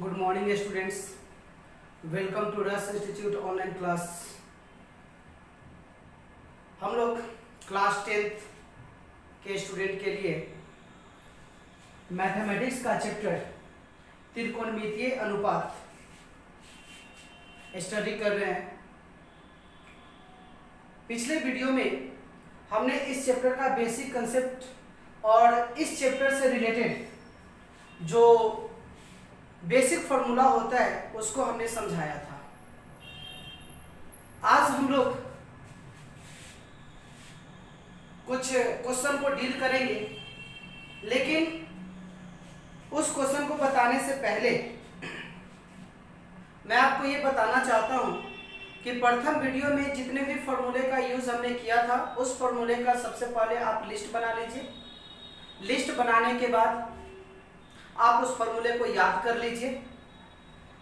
Good morning students, welcome to Ras institute online class. हम लोग class 10th के student के लिए मैथमेटिक्स का चैप्टर त्रिकोणमितीय अनुपात स्टडी कर रहे हैं। पिछले वीडियो में हमने इस चैप्टर का बेसिक कंसेप्ट और इस चैप्टर से रिलेटेड जो बेसिक फॉर्मूला होता है उसको हमने समझाया था। आज हम लोग कुछ क्वेश्चन को डील करेंगे, लेकिन उस क्वेश्चन को बताने से पहले मैं आपको ये बताना चाहता हूं कि प्रथम वीडियो में जितने भी फॉर्मूले का यूज हमने किया था उस फॉर्मूले का सबसे पहले आप लिस्ट बना लीजिए। लिस्ट बनाने के बाद आप उस फॉर्मूले को याद कर लीजिए,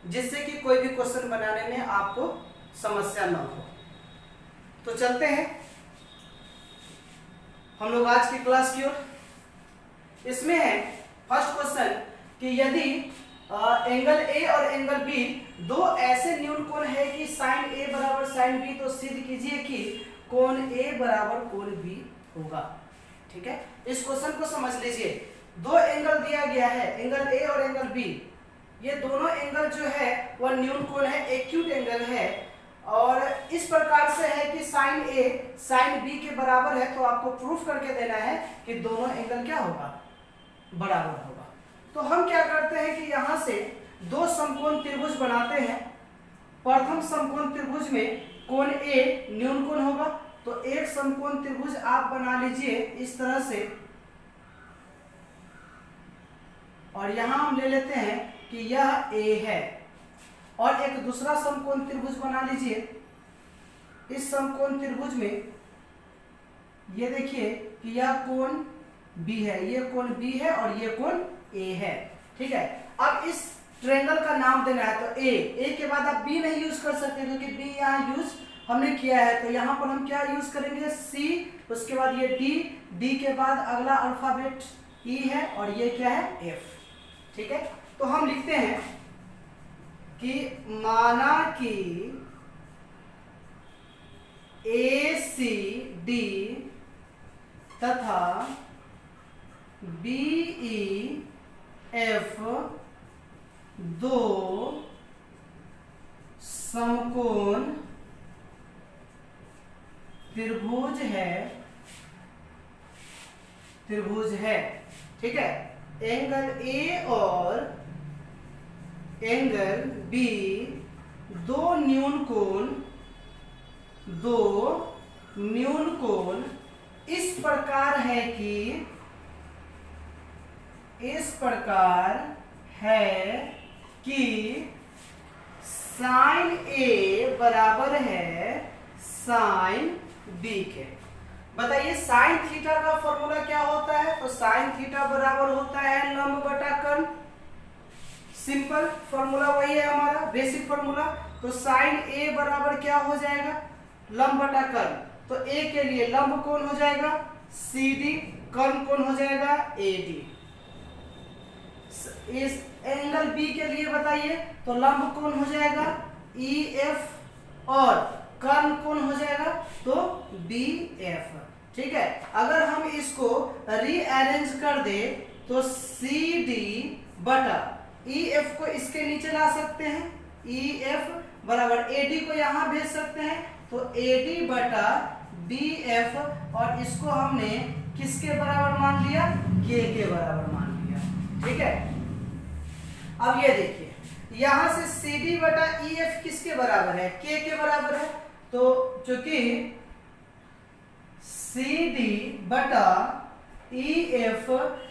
जिससे कि कोई भी क्वेश्चन बनाने में आपको समस्या न हो। तो चलते हैं हम लोग आज की क्लास की ओर। इसमें है फर्स्ट क्वेश्चन कि यदि एंगल ए और एंगल बी दो ऐसे न्यून कोण है कि साइन ए बराबर साइन बी, तो सिद्ध कीजिए कि कोण ए बराबर कोण बी होगा। ठीक है, इस क्वेश्चन को समझ लीजिए। दो एंगल दिया गया है, एंगल ए और एंगल बी। ये दोनों एंगल जो है वह न्यून कोण है, एक्यूट एंगल है, और इस प्रकार से है कि साइन ए साइन बी के बराबर है। तो आपको प्रूफ करके देना है कि दोनों एंगल क्या होगा, बराबर होगा। तो हम क्या करते हैं कि यहाँ से दो समकोण त्रिभुज बनाते हैं। प्रथम समकोण त्रिभुज में कोण ए न्यून कोण होगा, तो एक समकोण त्रिभुज आप बना लीजिए इस तरह से, और यहां हम ले लेते हैं कि यह ए है, और एक दूसरा समकोण त्रिभुज बना लीजिए। इस समकोण त्रिभुज में ये देखिए कि यह कोण बी है, ये कोण बी है और ये कोण ए है। ठीक है, अब इस ट्रायंगल का नाम देना है। तो ए के बाद आप बी नहीं यूज कर सकते क्योंकि बी यहाँ यूज हमने किया है। तो यहाँ पर हम क्या यूज करेंगे, सी, उसके बाद ये डी के बाद अगला अल्फाबेट ई है, और ये क्या है, एफ। ठीक है, तो हम लिखते हैं कि माना कि ए सी डी तथा बी ई एफ दो समकोण त्रिभुज है। ठीक है, एंगल ए और एंगल बी दो न्यून कोण इस प्रकार है कि साइन ए बराबर है साइन बी के। बताइए साइन थीटा का फॉर्मूला क्या होता है। तो साइन थीटा बराबर होता है लंब बटा कर्ण। सिंपल फॉर्मूला वही है हमारा बेसिक फॉर्मूला। तो साइन ए बराबर क्या हो जाएगा, लंब बटा कर्ण। तो ए के लिए लंब कोण हो जाएगा सी डी, कर्ण कोण हो जाएगा ए डी। इस एंगल बी के लिए बताइए तो लंब कोण हो जाएगा ई एफ, और कर्ण कोण हो जाएगा तो बी एफ। ठीक है, अगर हम इसको रीअरेंज कर दे तो सी डी बटा ई एफ को इसके नीचे ला सकते हैं, ई एफ बराबर ए डी को यहां भेज सकते हैं, तो ए डी बटा बी एफ, और इसको हमने किसके बराबर मान लिया, के बराबर मान लिया। ठीक है, अब ये देखिए यहां से सी डी बटा ई एफ किसके बराबर है, के बराबर है। तो चूंकि सी डी बटा ई एफ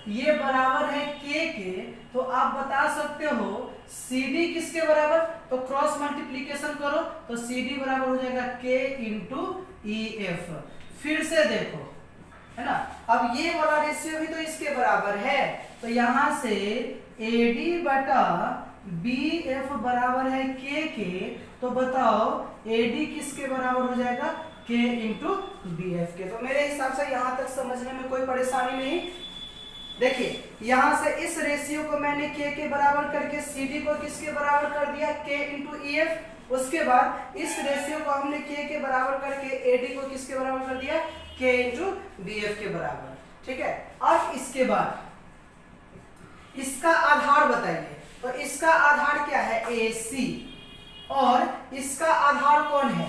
ये बराबर है के, तो आप बता सकते हो सी डी किसके बराबर। तो क्रॉस मल्टीप्लीकेशन करो तो सी डी बराबर हो जाएगा के इंटू ई एफ। फिर से देखो, है ना, अब ये वाला रेशियो भी तो इसके बराबर है। तो यहां से ए डी बटा बी एफ बराबर है के, तो बताओ ए डी किसके बराबर हो जाएगा, के इंटू बी एफ के। तो मेरे हिसाब से यहां तक समझने में कोई परेशानी नहीं देखिए यहां से इस रेशियो को मैंने के बराबर करके सी डी को किसके बराबर कर दिया, के इंटू ई एफ। उसके बाद इस रेशियो को हमने के बराबर करके ए डी को किसके बराबर कर दिया, के इंटू बी एफ के बराबर। ठीक है, अब इसके बाद इसका आधार बताइए, तो इसका आधार क्या है, ए सी, और इसका आधार कौन है,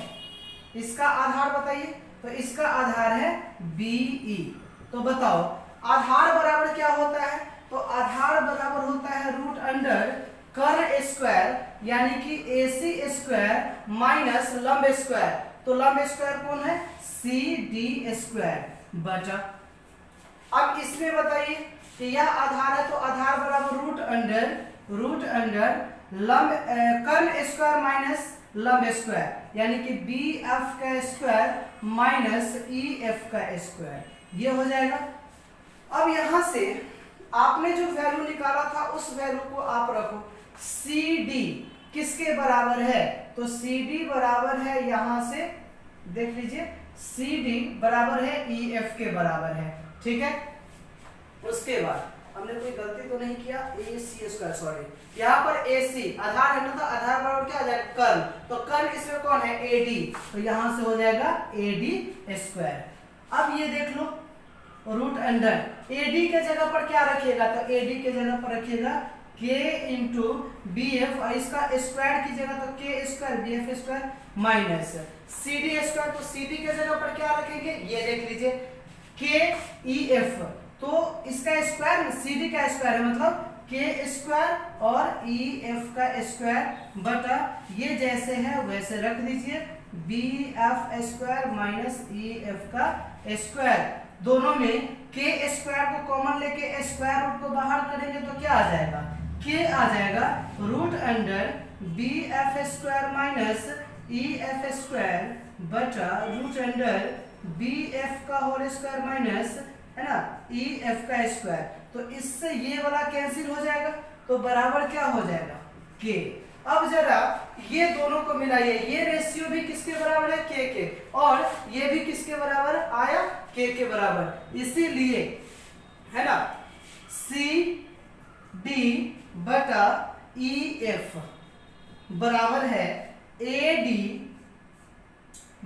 इसका आधार बताइए, तो इसका आधार है बी ई। तो बताओ आधार बराबर क्या होता है, तो आधार बराबर होता है रूट अंडर कर्ल स्क्वायर यानी कि ए सी स्क्वायर माइनस लंब स्क्वायर। तो लंब स्क्वायर कौन है, सी डी स्क्वायर बटा। अब इसमें बताइए कि यह आधार है, तो आधार बराबर रूट अंडर लंब कर्ल स्क्वायर माइनस लंब स्क्वायर यानी कि बी एफ का स्क्वायर माइनस ई एफ का स्क्वायर, ये हो जाएगा। अब यहां से आपने जो वैल्यू निकाला था उस वैल्यू को आप रखो, सी डी किसके बराबर है, तो सी डी बराबर है, यहां से देख लीजिए सी डी बराबर है ई एफ के बराबर है। ठीक है, उसके बाद हमने कोई गलती तो नहीं किया, ए सी स्क्वायर, सॉरी यहाँ पर ए सी आधार है ना, तो आधार बराबर क्या आ जाएगा, कर्ल, तो कर्ल इसमें कौन है, ए डी, तो यहां से हो जाएगा ए डी स्क्वायर। अब ये देख लो रूट अंडर ए डी के जगह पर क्या रखिएगा, तो ए डी के जगह पर रखिएगा के इंटू बी एफ, और इसका स्क्वायर की जगह तो K square B F square minus C D square, तो सी डी के जगह पर क्या रखेंगे, ये देख लीजिए के ई एफ, तो इसका स्क्वायर सी डी का स्क्वायर है मतलब के स्क्वायर और ई एफ का स्क्वायर बटा ये जैसे है वैसे रख दीजिए B F square minus E F का स्क्वायर। दोनों में के स्क्वायर को कॉमन लेके स्क्वायर रूट को बाहर करेंगे तो क्या आ जाएगा, के आ जाएगा root under B F square minus E F square बटा रूट अंडर बी एफ का होल स्क्वायर माइनस है ना ई एफ का स्क्वायर। तो इससे ये वाला कैंसिल हो जाएगा, तो बराबर क्या हो जाएगा, के। अब जरा ये दोनों को मिलाइए, ये रेशियो भी किसके बराबर है, के, और ये भी किसके बराबर आया, के बराबर। इसीलिए है ना सी डी बटा ई एफ बराबर है ए डी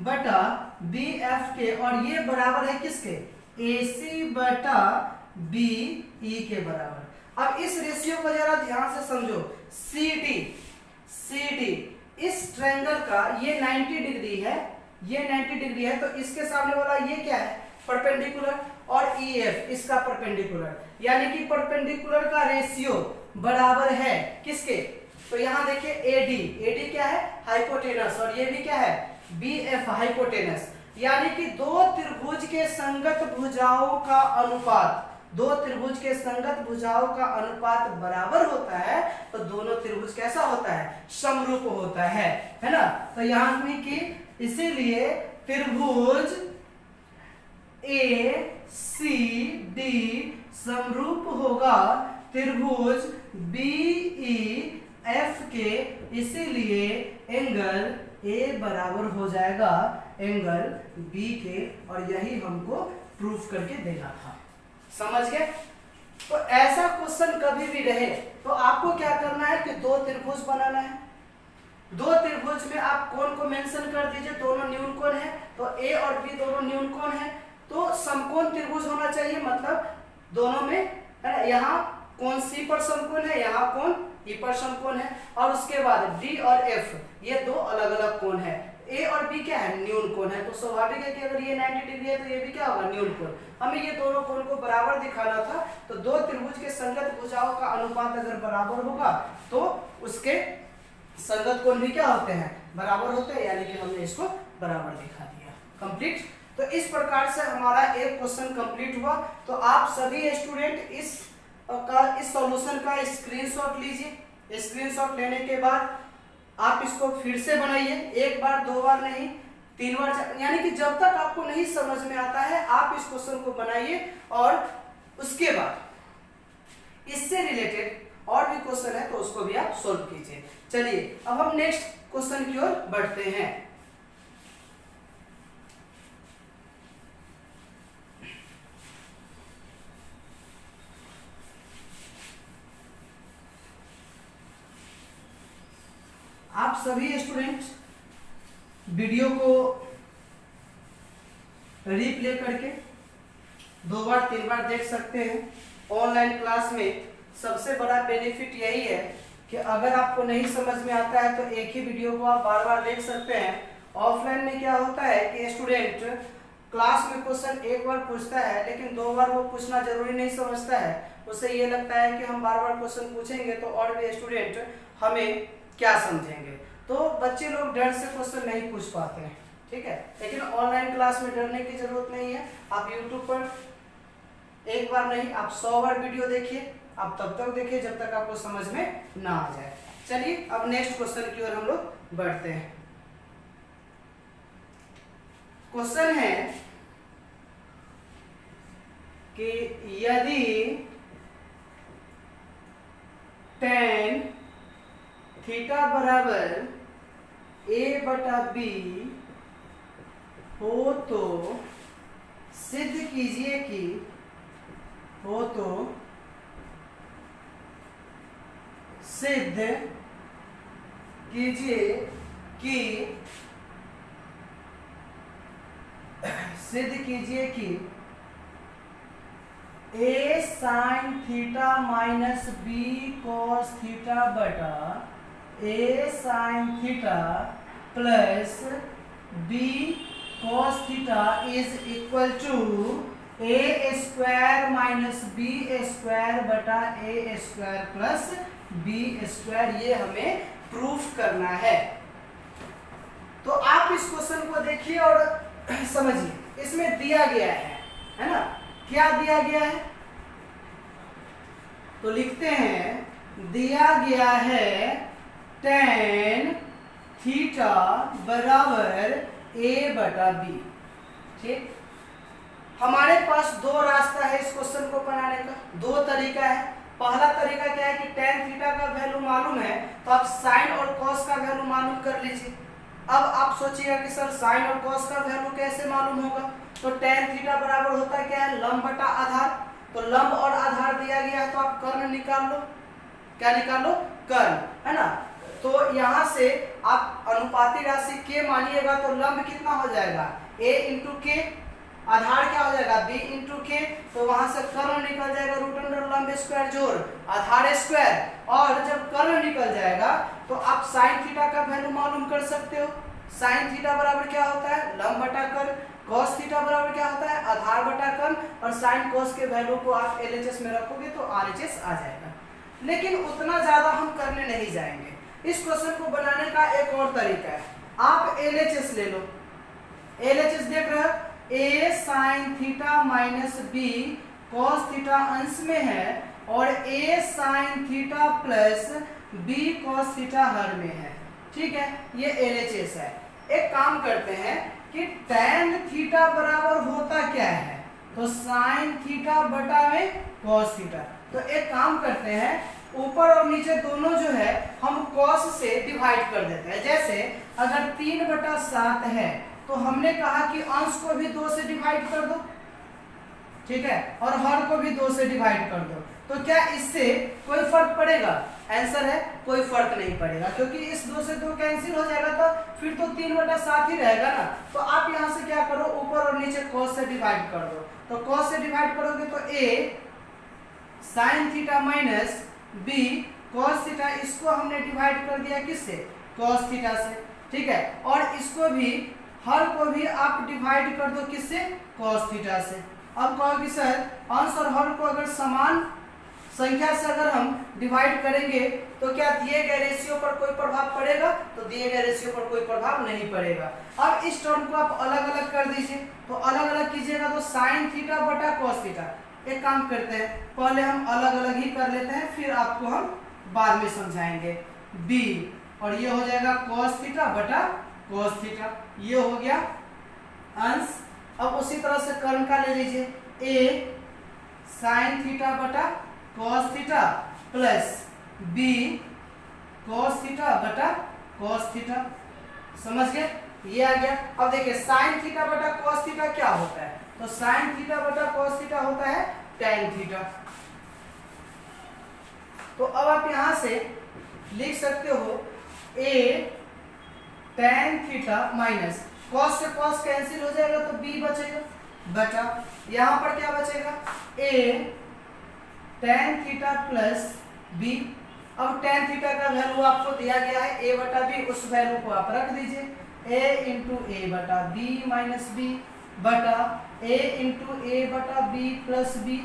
बटा बी एफ के, और ये बराबर है किसके, ए सी बटा बी ई के बराबर। अब इस रेशियो को जरा ध्यान से समझो, सी डी इस ट्रायंगल का ये 90 डिग्री है, ये 90 डिग्री है, तो इसके सामने वाला ये क्या है, परपेंडिकुलर, और ई एफ इसका परपेंडिकुलर, यानी कि परपेंडिकुलर का रेशियो बराबर है किसके, तो यहां देखिए एडी क्या है, हाइपोटेनस, और ये भी क्या है, बी एफ हाइपोटेनस, यानी कि दो त्रिभुज के संगत भुजाओं का अनुपात, दो त्रिभुज के संगत भुजाओं का अनुपात बराबर होता है, तो दोनों त्रिभुज कैसा होता है, समरूप होता है ना। तो यहां में कि इसीलिए त्रिभुज ए सी डी समरूप होगा त्रिभुज बी ई एफ के, इसीलिए एंगल ए बराबर हो जाएगा एंगल बी के, और यही हमको प्रूफ करके देना था। समझ गए। तो ऐसा क्वेश्चन कभी भी रहे तो आपको क्या करना है कि दो त्रिभुज बनाना है, दो त्रिभुज में आप कोण को मेंशन कर दीजिए, दोनों न्यून कोण है, तो ए और बी दोनों न्यून कोण है, तो समकोण त्रिभुज होना चाहिए, मतलब दोनों में है ना, यहाँ कोण सी पर समकोण है, यहाँ कोण ई पर समकोण है, और उसके बाद डी और एफ ये दो अलग अलग कोण है, ए और बी क्या है, न्यून कोण है, तो स्वाभाविक है कि अगर ये 90 डिग्री है तो ये भी क्या होगा, न्यून कोण। हमें ये दोनों कोण को बराबर दिखाना था, तो दो त्रिभुज के संगत भुजाओं का अनुपात अगर बराबर होगा तो उसके संगत कोण भी क्या होते हैं, बराबर होते हैं, यानी कि हमने इसको बराबर दिखा दिया। कंप्लीट। तो इस प्रकार से हमारा एक क्वेश्चन कंप्लीट हुआ। तो आप सभी स्टूडेंट इस सॉल्यूशन का स्क्रीनशॉट लीजिए, स्क्रीनशॉट लेने के बाद आप इसको फिर से बनाइए, एक बार दो बार नहीं 3 बार, यानी कि जब तक आपको नहीं समझ में आता है आप इस क्वेश्चन को बनाइए, और उसके बाद इससे रिलेटेड और भी क्वेश्चन है तो उसको भी आप सोल्व कीजिए। चलिए अब हम नेक्स्ट क्वेश्चन की ओर बढ़ते हैं। आप सभी स्टूडेंट वीडियो को रिप्ले करके 2 बार 3 बार देख सकते हैं। ऑनलाइन क्लास में सबसे बड़ा बेनिफिट यही है कि अगर आपको नहीं समझ में आता है तो एक ही वीडियो को आप बार बार देख सकते हैं। ऑफलाइन में क्या होता है कि स्टूडेंट क्लास में क्वेश्चन एक बार पूछता है लेकिन 2 बार वो पूछना जरूरी नहीं समझता है। उसे ये लगता है कि हम बार बार क्वेश्चन पूछेंगे तो और भी स्टूडेंट हमें क्या समझेंगे, तो बच्चे लोग डर से क्वेश्चन नहीं पूछ पाते हैं। ठीक है, लेकिन ऑनलाइन क्लास में डरने की जरूरत नहीं है। आप यूट्यूब पर एक बार नहीं आप 100 बार वीडियो देखिए, आप तब तक देखिए जब तक आपको समझ में ना आ जाए। चलिए अब नेक्स्ट क्वेश्चन की ओर हम लोग बढ़ते हैं। क्वेश्चन है कि यदि tan थीटा बराबर a/b हो तो सिद्ध कीजिए कि a sin theta minus b cos theta बटा a sin theta plus b cos theta is equal to a square minus b square बटा a square plus b square, ये हमें प्रूफ करना है। तो आप इस क्वेश्चन को देखिए और समझिए। इसमें दिया गया है ना, क्या दिया गया है, तो लिखते हैं दिया गया है tan थीटा बराबर a/b। ठीक, हमारे पास 2 रास्ता है इस क्वेश्चन को बनाने का, 2 तरीका है। पहला तरीका क्या है कि tan थीटा का वैल्यू मालूम है तो आप साइन और कॉस का वैल्यू मालूम कर लीजिए। अब आप सोचिएगा कि सर साइन और कॉस का वैल्यू कैसे मालूम होगा, तो tan थीटा बराबर होता है क्या है, लंब बटा आधार। तो लंब और आधार दिया गया है तो आप कर्ण निकाल लो। क्या निकाल लो, कर्ण, है ना। तो यहाँ से आप अनुपाती राशि k मानिएगा तो लंब कितना हो जाएगा, a इंटू के, आधार क्या हो जाएगा b इंटू के, तो वहां से कर्ण निकल जाएगा रूट अंडर लंब स्क्वायर जोड़ आधार स्क्वायर। और जब कर्ण निकल जाएगा तो आप साइन थीटा का वैल्यू मालूम कर सकते हो। साइन थीटा बराबर क्या होता है, लंब बटा कर्ण। कॉस थीटा बराबर क्या होता है, आधार बटा कर्ण। और साइन कॉस के वैल्यू को आप LHS में रखोगे तो RHS आ जाएगा। लेकिन उतना ज्यादा हम करने नहीं जाएंगे। इस क्वेश्चन को बनाने का एक और तरीका है, आप LHS ले लो। LHS देख रहे हो, a sin theta minus b cos theta अंश में है और a sin theta plus b cos theta हर में है। ठीक है, ये LHS है। एक काम करते हैं कि tan थीटा बराबर होता क्या है, तो sin थीटा बटा में cos थीटा। तो एक काम करते हैं, ऊपर और नीचे दोनों जो है हम cos से डिवाइड कर देते हैं। जैसे अगर 3/7 है तो हमने कहा कि अंश को भी 2 से डिवाइड कर दो, ठीक है, और हर को भी 2 से डिवाइड कर दो। तो क्या इससे कोई फर्क पड़ेगा, आंसर है कोई फर्क नहीं पड़ेगा, क्योंकि इस 2 से 2 कैंसिल हो जाएगा तो फिर तो 3/7 ही रहेगा ना। तो आप यहाँ से क्या करो, ऊपर और नीचे cos से डिवाइड कर दो। तो cos से डिवाइड करोगे तो a sin theta minus b cos theta, इसको हमने डिवाइड कर दिया किससे, cos थीटा से। ठीक है, और इसको भी हर को भी आप डिवाइड कर दो किससे, cos थीटा से। अब कहो कि सर अंश और हर को अगर समान संख्या से अगर हम डिवाइड करेंगे तो क्या दिए गए रेशियो पर कोई प्रभाव पड़ेगा, तो दिए गए रेशियो पर कोई प्रभाव नहीं पड़ेगा। अब इस टर्म को आप अलग अलग कर दीजिए। तो अलग अलग कीजिएगा तो sin थीटा बटा cos थीटा। एक काम करते हैं, पहले हम अलग अलग ही कर लेते हैं, फिर आपको हम बाद में समझाएंगे। b और ये हो जाएगा cos थीटा बटा cos थीटा, ये हो गया अंश। अब उसी तरह से कर्ण का ले लीजिए, a sin थीटा बटा cos theta plus b cos theta बटा cos थीटा। समझ गए, ये आ गया। अब देखिए sin थीटा बटा cos थीटा क्या होता है, तो sin थीटा बटा cos थीटा होता है tan थीटा। तो अब आप यहां से लिख सकते हो ए tan थीटा माइनस cos से cos कैंसिल हो जाएगा तो b बचेगा, बचा यहां पर क्या बचेगा a tan theta plus b। अब tan थीटा का वैल्यू आपको दिया गया है a बटा b, उस वैल्यू को आप रख दीजिए a इंटू ए बटा बी माइनस बी बटा a इंटू ए बटा बी प्लस बी,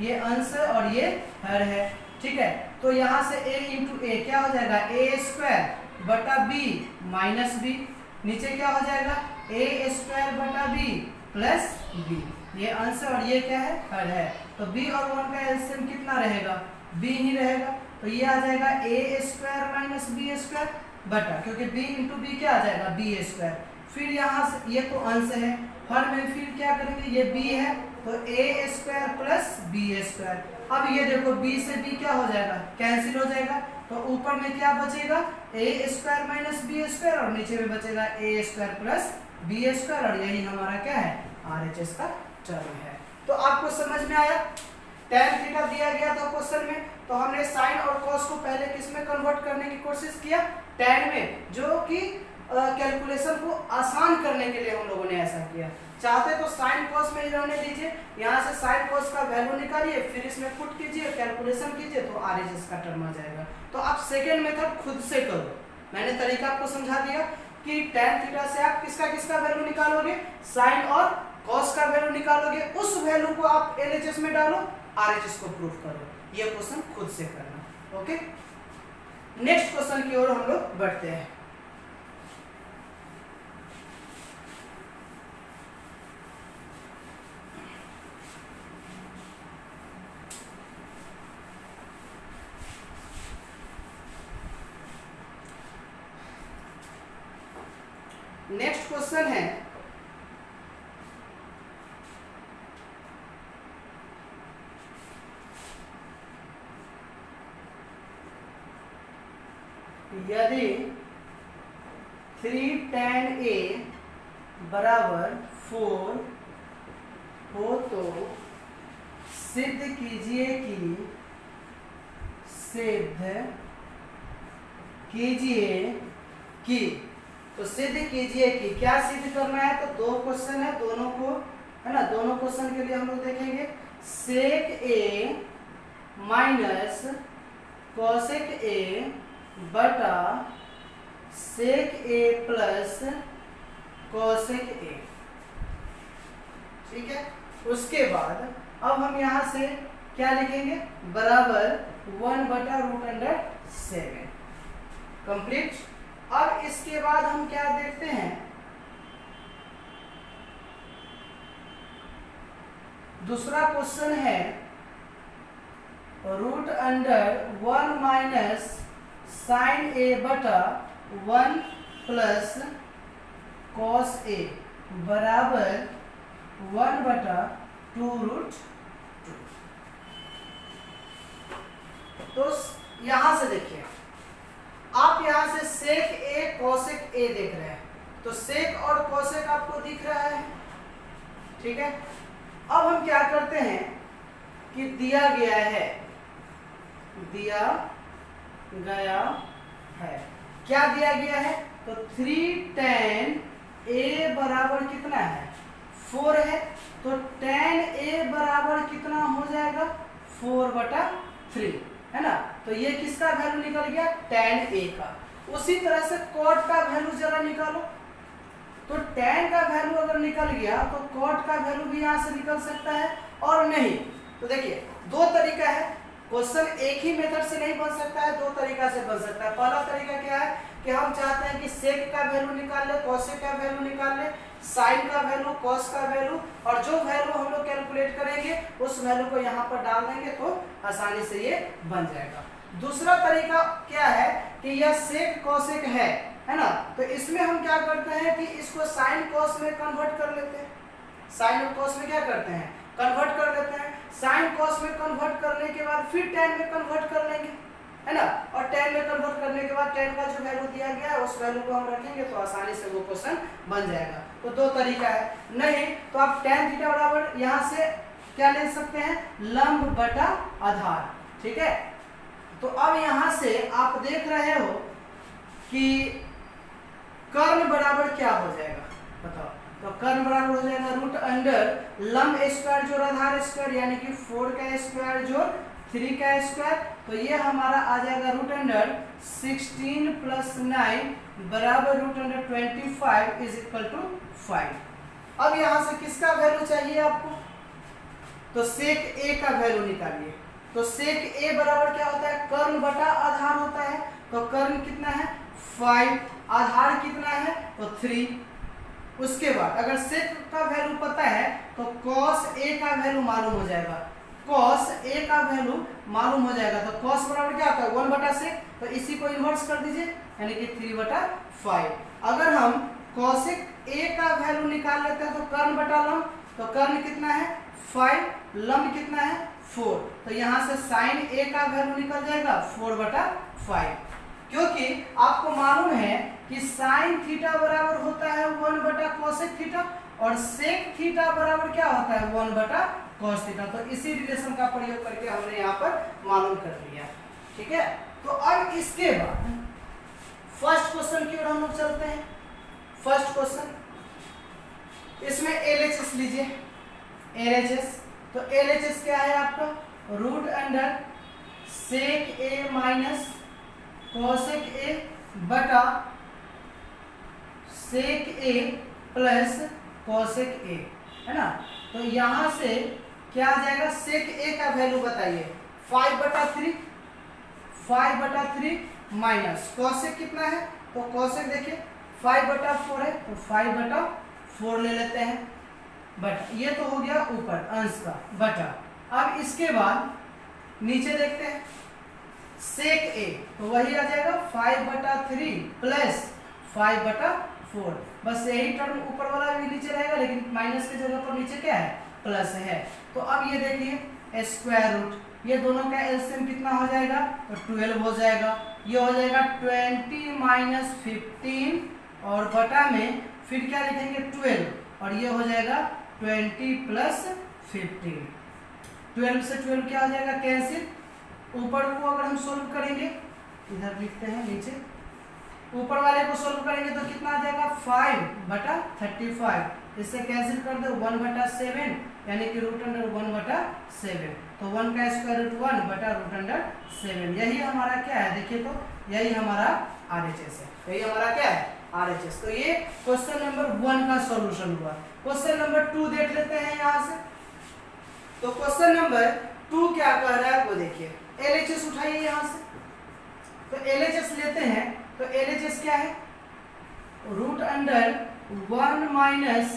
ये अंश और ये हर है, ठीक है। तो यहाँ से a इंटू ए क्या हो जाएगा ए स्क्वायर बटा बी माइनस बी, नीचे क्या हो जाएगा ए स्क्वायर बटा बी प्लस बी, ये अंश और ये क्या है हर है। तो b और 1 का एलसीएम कितना रहेगा b ही रहेगा, तो ये आ जाएगा ए स्क्वायर माइनस बी स्क्वायर बटा, क्योंकि b इंटू बी क्या आ जाएगा बी स्क्वायर। फिर यहाँ से ये तो अंश है, हर में फिर क्या करेंगे ये b है तो ए स्क्वायर प्लस बी स्क्वायर। अब ये देखो b से b क्या हो जाएगा कैंसिल हो जाएगा, तो ऊपर में क्या बचेगा ए स्क्वायर माइनस बी स्क्वायर और नीचे में बचेगा ए स्क्वायर प्लस बी स्क्वायर, और यही हमारा क्या है RHS का टर्म है। तो आपको समझ में आया, tan थीटा दिया गया था क्वेश्चन में, तो हमने साइन और कॉस को पहले किस में कन्वर्ट करने की कोशिश किया tan में, जो कि कैलकुलेशन को आसान करने के लिए हम लोगों ने ऐसा किया। चाहते तो साइन कॉस में ही रहने दीजिए, यहाँ से साइन कॉस का वैल्यू निकालिए, फिर इसमें पुट कीजिए, कैलकुलेशन कीजिए तो RHS का टर्म आ जाएगा। तो आप सेकेंड मेथड खुद से करो, मैंने तरीका आपको समझा दिया कि tan थीटा से आप किसका किसका वैल्यू निकालोगे, साइन और कॉस का वैल्यू निकालोगे, उस वैल्यू को आप LHS में डालो, RHS को प्रूफ करो। ये क्वेश्चन खुद से करना। ओके, नेक्स्ट क्वेश्चन की ओर हम लोग बढ़ते हैं। नेक्स्ट क्वेश्चन है यदि 3 tan a बराबर 4 हो तो सिद्ध कीजिए कि तो सिद्ध कीजिए कि क्या सिद्ध करना है, तो दो क्वेश्चन है, दोनों को है ना, दोनों क्वेश्चन के लिए हम लोग देखेंगे सेक ए माइनस कॉसेक ए बटा सेक ए प्लस कॉसेक ए, ठीक है। उसके बाद अब हम यहाँ से क्या लिखेंगे बराबर 1/√7 कंप्लीट। अब इसके बाद हम क्या देखते हैं, दूसरा क्वेश्चन है √1 माइनस साइन ए बटा 1 प्लस कॉस ए बराबर 1/√2। तो यहां से देखिए, आप यहां से सेक ए कॉसेक ए देख रहे हैं, तो सेक और कॉसेक आपको दिख रहा है, ठीक है। अब हम क्या करते हैं कि दिया गया है, क्या दिया गया है, तो 3 tan a बराबर कितना है 4 है, तो tan a बराबर कितना हो जाएगा 4/3 है ना। तो ये किसका वैल्यू निकल गया tan a का। उसी तरह से cot का वैल्यू जरा निकालो, तो tan का वैल्यू अगर निकल गया तो cot का वैल्यू भी यहाँ से निकल सकता है, और नहीं तो देखिए दो तरीका है, क्वेश्चन एक ही मेथड से नहीं बन सकता है, दो तरीका से बन सकता है। पहला तरीका क्या है कि हम चाहते हैं कि सेक का वैल्यू निकाल ले, कॉसेक का वैल्यू निकाल ले, साइन का वैल्यू, कॉस का वैल्यू, और जो वैल्यू हम लोग कैलकुलेट करेंगे उस वैल्यू को यहाँ पर डाल देंगे तो आसानी से ये बन जाएगा। दूसरा तरीका क्या है कि यह सेक कॉसेक है ना, तो इसमें हम क्या करते हैं कि इसको साइन कॉस में कन्वर्ट कर लेते हैं, साइन और कॉस में क्या करते हैं कन्वर्ट कर लेते हैं, साइन कॉस में कन्वर्ट करने के बाद फिर tan में कन्वर्ट कर लेंगे, है ना, और tan में कन्वर्ट करने के बाद tan का जो वैल्यू दिया गया है उस वैल्यू को हम रखेंगे तो आसानी से वो क्वेश्चन बन जाएगा। तो दो तरीका है, नहीं तो आप tan थीटा बराबर यहाँ से क्या ले सकते हैं लंब बटा आधार, ठीक है। तो अब यहाँ से आप देख रहे हो कि कर्ण बराबर क्या हो जाएगा, बताओ। तो कर्ण बराबर हो जाएगा रूट अंडर लंब स्क्वायर जोड़ आधार स्क्वायर, यानी कि 4 का स्क्वायर जोड़ 3 का स्क्वायर। तो ये हमारा आ जाएगा रूट अंडर 16 प्लस 9 बराबर root under 25 is equal to 5। अब यहां से किसका वैल्यू चाहिए आपको, तो सेक ए का वैल्यू निकालिए। तो सेक ए बराबर क्या होता है, कर्ण बटा आधार होता है। तो कर्ण कितना है 5, आधार कितना है तो 3। उसके बाद अगर सेक का वैल्यू पता है तो कॉस ए का वैल्यू मालूम हो जाएगा, कॉस ए का वैल्यू मालूम हो जाएगा। तो कॉस बराबर क्या होता है 1 बटा सेक, तो इसी को इन्वर्स कर दीजिए यानी कि 3 बटा 5। अगर हम कॉसेक ए का वैल्यू निकाल लेते हैं तो कर्ण बटा लंब, तो कर्ण कितना है 5, लंब कितना है 4। तो यहाँ से साइन ए का वैल्यू निकल जाएगा 4 बटा 5, क्योंकि आपको मालूम है कि साइन थीटा बराबर होता है 1 बटा कोसेक थीटा और सेक थीटा बराबर क्या होता है 1 बटा कॉस थीटा। तो इसी रिलेशन का प्रयोग करके हमने यहाँ पर मालूम कर लिया, ठीक है। तो अब इसके बाद फर्स्ट क्वेश्चन की ओर हम लोग चलते हैं। फर्स्ट क्वेश्चन, इसमें एलएचएस लीजिए, एलएचएस। तो एलएचएस क्या है आपका, root under sec A minus cosec A बटा सेक ए प्लस कोसेक ए, है ना। तो यहां से क्या आ जाएगा, सेक ए का वैल्यू बताइए 5 बटा 3, 5 बटा 3 माइनस कोसेक कितना है, तो कोसेक देखिए 5 बटा 4 है तो 5 बटा 4 ले लेते हैं, बट ये तो हो गया ऊपर अंश का बटा। अब इसके बाद नीचे देखते हैं सेक ए, तो वही आ जाएगा 5 बटा 3 प्लस 5 बटा 4। बस यही टर्म ऊपर वाला भी नीचे रहेगा, लेकिन माइनस की जगह पर नीचे क्या है प्लस है। तो अब ये देखिए स्क्वायर रूट, ये दोनों का एलसीएम कितना हो जाएगा तो 12 हो जाएगा। ये हो जाएगा 20 माइनस 15 और बटा में फिर क्या लिखेंगे 12 और ये हो जाएगा 20 प्लस 15। 12 से 12 क्या हो जाएगा कैंसिल। ऊपर को अगर हम सोल्व करेंगे, इधर लिखते हैं नीचे, ऊपर वाले को सोल्व करेंगे तो कितना आ जाएगा 5 बटा 35, इससे कैंसिल कर दो 1 बटा 7 यानी कि रूट अंडर 1 बटा 7। तो 1 का स्क्वायर रूट 1 बटा रूट अंडर 7, यही हमारा क्या है देखिए, तो यही हमारा आरएचएस है, यही हमारा क्या है आरएचएस। तो ये क्वेश्चन नंबर 1 का सॉल्यूशन हुआ। क्वेश्चन नंबर 2 देख लेते हैं यहाँ से। तो क्वेश्चन नंबर 2 क्या कह रहा है वो देखिए, एलएचएस उठाइए यहाँ से। तो एलएचएस लेते हैं, तो एलएचएस क्या है रूट अंडर 1 माइनस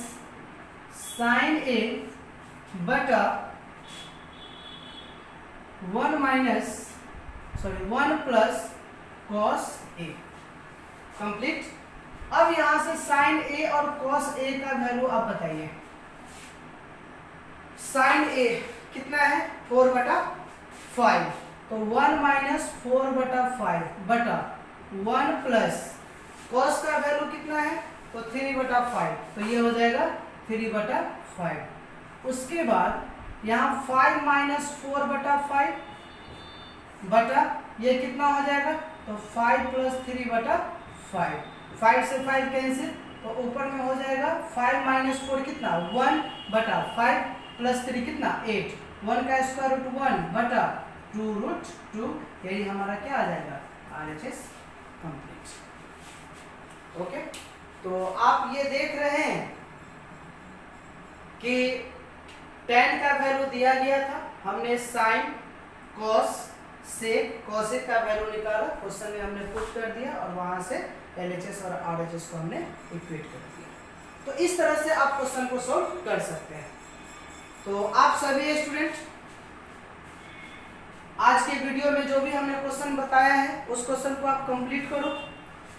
साइन ए बटा 1 प्लस कॉस ए, कंप्लीट। अब यहां से साइन ए और कॉस ए का वैल्यू आप बताइए। साइन ए कितना है 4 बटा 5, तो 1 माइनस 4 बटा 5 बटा 1 प्लस कॉस का वैल्यू कितना है तो 3 बटा 5, तो ये हो जाएगा 3 बटा 5। उसके बाद यहाँ 5 माइनस 4 बटा 5 बटा ये कितना हो जाएगा तो 5 प्लस 3 बटा 5, 5 से 5 कैंसिल, तो ऊपर में हो जाएगा 5 माइनस 4 कितना 1 बटा 5 प्लस 3 कितना 8, 1 का स्क्वायर रूट 1 बटा 2 रूट 2, यही हमारा क्या आ जाएगा आरएचएस कंप्लीट। ओके, तो आप ये देख रहे हैं कि tan का वैल्यू दिया गया था, हमने साइन कॉस सेक कॉसेक का वैल्यू निकाला, क्वेश्चन में हमने पुट कर दिया और वहां से एलएचएस और आरएचएस को हमने इक्वेट कर दिया। तो इस तरह से आप क्वेश्चन को सॉल्व कर सकते हैं। तो आप सभी स्टूडेंट आज के वीडियो में जो भी हमने क्वेश्चन बताया है उस क्वेश्चन को आप कंप्लीट करो।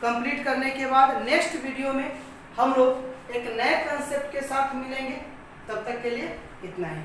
कंप्लीट करने के बाद नेक्स्ट वीडियो में हम लोग एक नए कंसेप्ट के साथ मिलेंगे। तब तक के लिए इतना ही।